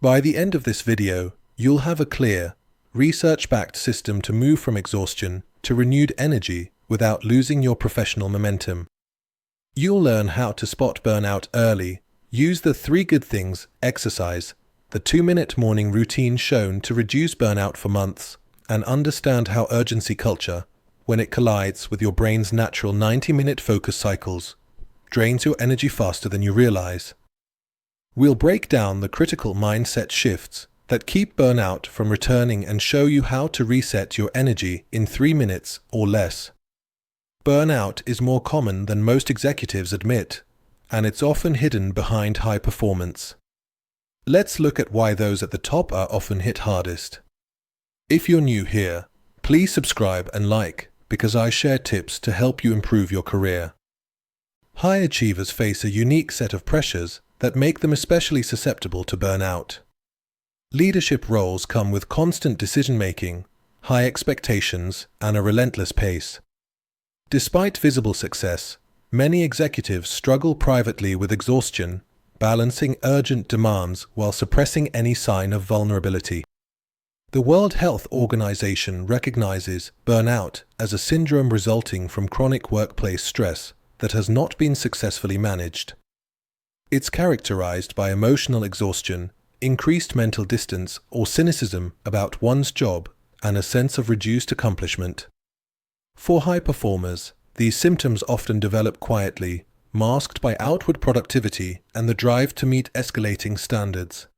By the end of this video, you'll have a clear, research-backed system to move from exhaustion to renewed energy without losing your professional momentum. You'll learn how to spot burnout early, use the 3 good things exercise, the 2-minute morning routine shown to reduce burnout for months, and understand how urgency culture, when it collides with your brain's natural 90-minute focus cycles, drains your energy faster than you realize. We'll break down the critical mindset shifts that keep burnout from returning and show you how to reset your energy in 3 minutes or less. Burnout is more common than most executives admit, and it's often hidden behind high performance. Let's look at why those at the top are often hit hardest. If you're new here, please subscribe and like, because I share tips to help you improve your career. High achievers face a unique set of pressures that make them especially susceptible to burnout. Leadership roles come with constant decision-making, high expectations, and a relentless pace. Despite visible success, many executives struggle privately with exhaustion, balancing urgent demands while suppressing any sign of vulnerability. The World Health Organization recognizes burnout as a syndrome resulting from chronic workplace stress that has not been successfully managed. It's characterized by emotional exhaustion, increased mental distance or cynicism about one's job, and a sense of reduced accomplishment. For high performers, these symptoms often develop quietly, masked by outward productivity and the drive to meet escalating standards.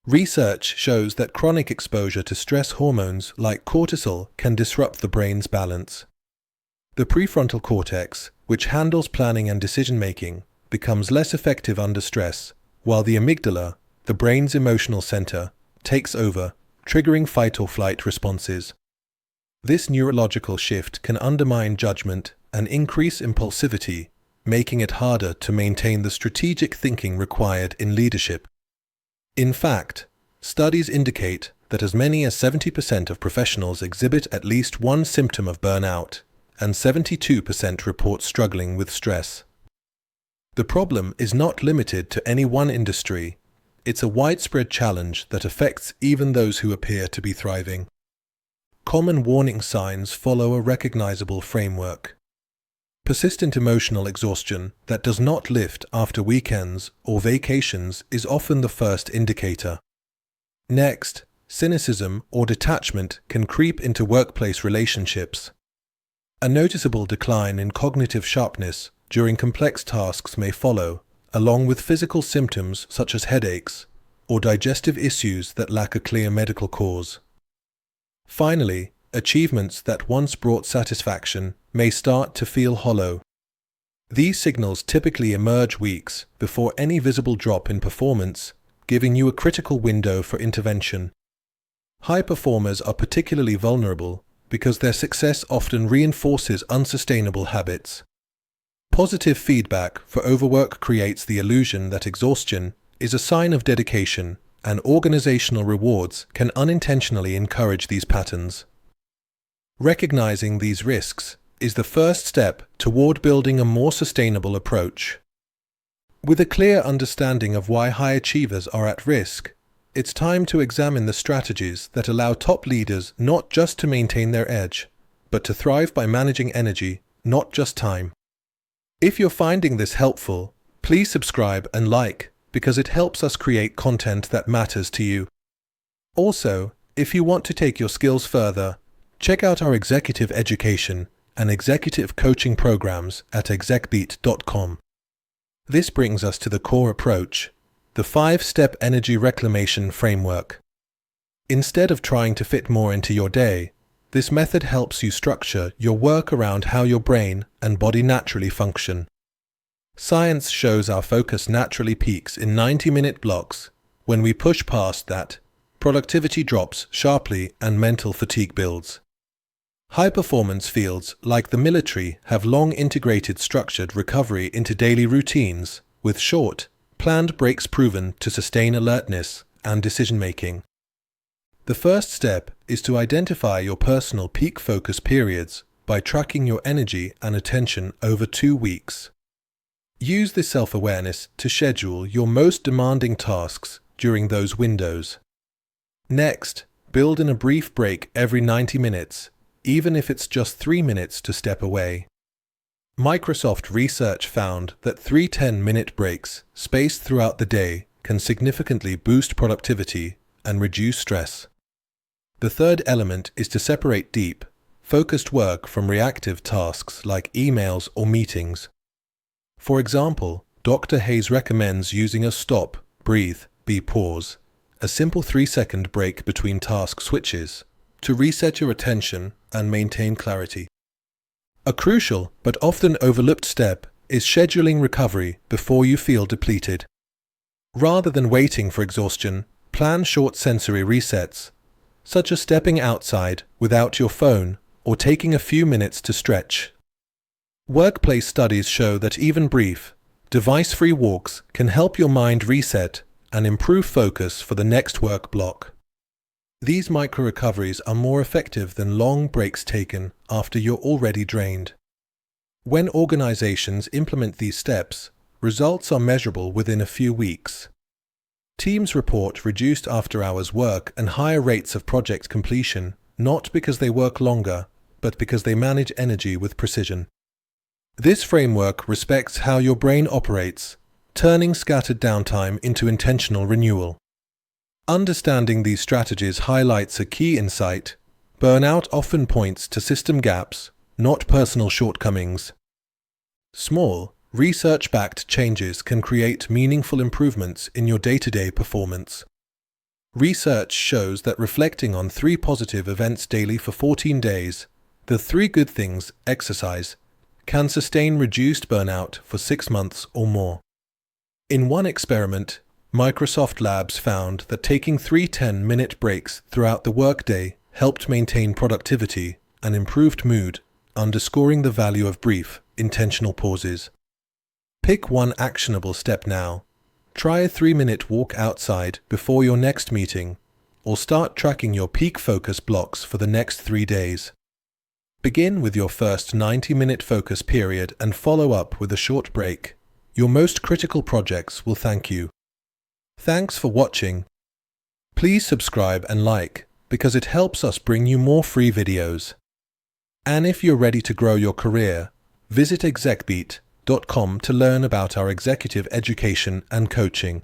Research shows that chronic exposure to stress hormones like cortisol can disrupt the brain's balance. The prefrontal cortex, which handles planning and decision-making, becomes less effective under stress, while the amygdala, the brain's emotional center, takes over, triggering fight-or-flight responses. This neurological shift can undermine judgment and increase impulsivity, making it harder to maintain the strategic thinking required in leadership. In fact, studies indicate that as many as 70% of professionals exhibit at least one symptom of burnout, and 72% report struggling with stress. The problem is not limited to any one industry. It's a widespread challenge that affects even those who appear to be thriving. Common warning signs follow a recognizable framework. Persistent emotional exhaustion that does not lift after weekends or vacations is often the first indicator. Next, cynicism or detachment can creep into workplace relationships. A noticeable decline in cognitive sharpness during complex tasks may follow, along with physical symptoms such as headaches or digestive issues that lack a clear medical cause. Finally, achievements that once brought satisfaction may start to feel hollow. These signals typically emerge weeks before any visible drop in performance, giving you a critical window for intervention. High performers are particularly vulnerable because their success often reinforces unsustainable habits. Positive feedback for overwork creates the illusion that exhaustion is a sign of dedication, and organizational rewards can unintentionally encourage these patterns. Recognizing these risks is the first step toward building a more sustainable approach. With a clear understanding of why high achievers are at risk, it's time to examine the strategies that allow top leaders not just to maintain their edge, but to thrive by managing energy, not just time. If you're finding this helpful, please subscribe and like, because it helps us create content that matters to you. Also, if you want to take your skills further, check out our executive education and executive coaching programs at execbeat.com. This brings us to the core approach, the 5-step energy reclamation framework. Instead of trying to fit more into your day, this method helps you structure your work around how your brain and body naturally function. Science shows our focus naturally peaks in 90-minute blocks. When we push past that, productivity drops sharply and mental fatigue builds. High-performance fields like the military have long integrated structured recovery into daily routines, with short, planned breaks proven to sustain alertness and decision-making. The first step is to identify your personal peak focus periods by tracking your energy and attention over 2 weeks. Use this self-awareness to schedule your most demanding tasks during those windows. Next, build in a brief break every 90 minutes, even if it's just 3 minutes to step away. Microsoft research found that 3 10-minute breaks spaced throughout the day can significantly boost productivity and reduce stress. The third element is to separate deep, focused work from reactive tasks like emails or meetings. For example, Dr. Hayes recommends using a stop, breathe, be pause, a simple 3-second break between task switches, to reset your attention and maintain clarity. A crucial but often overlooked step is scheduling recovery before you feel depleted. Rather than waiting for exhaustion, plan short sensory resets, such as stepping outside without your phone or taking a few minutes to stretch. Workplace studies show that even brief, device-free walks can help your mind reset and improve focus for the next work block. These micro-recoveries are more effective than long breaks taken after you're already drained. When organizations implement these steps, results are measurable within a few weeks. Teams report reduced after-hours work and higher rates of project completion, not because they work longer, but because they manage energy with precision. This framework respects how your brain operates, turning scattered downtime into intentional renewal. Understanding these strategies highlights a key insight. Burnout often points to system gaps, not personal shortcomings. Small, research-backed changes can create meaningful improvements in your day-to-day performance. Research shows that reflecting on 3 positive events daily for 14 days, the 3 good things exercise, can sustain reduced burnout for 6 months or more. In one experiment, Microsoft Labs found that taking 3 10-minute breaks throughout the workday helped maintain productivity and improved mood, underscoring the value of brief, intentional pauses. Pick one actionable step now. Try a 3-minute walk outside before your next meeting, or start tracking your peak focus blocks for the next 3 days. Begin with your first 90-minute focus period and follow up with a short break. Your most critical projects will thank you. Thanks for watching. Please subscribe and like, because it helps us bring you more free videos. And if you're ready to grow your career, visit execbeat.com to learn about our executive education and coaching.